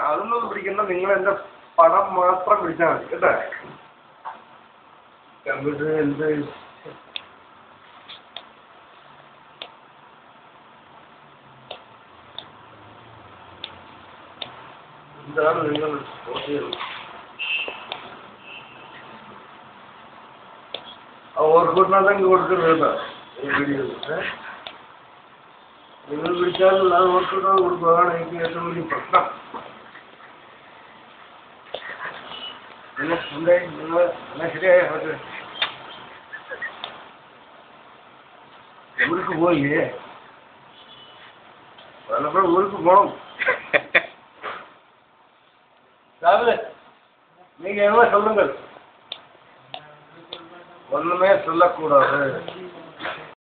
അതൊന്നും പിടിക്കുന്ന നിങ്ങൾ എന്റെ പണം മാത്രം പിടിച്ചാൽ മതി കേട്ടോ. കമ്പ്യൂട്ടർ എന്ത് എന്താണ് നിങ്ങൾ ഓർക്കൂട്ടിനകത്ത് കൊടുക്കുന്നത് വീഡിയോ നിങ്ങൾ വിളിച്ചാൽ അത് ഓർക്കൂട്ടിനകത്ത് കൊടുക്കുകയാണ് എനിക്ക് ഏറ്റവും വലിയ പ്രശ്നം. എന്തായി നിങ്ങൾ എന്നാ ശരിയായ ஊருக்கு போயிலே வல்லபுரம் ஊருக்கு போகணும். நீங்க என்ன சொல்லுங்கள். ஒண்ணுமே சொல்லக்கூடாது.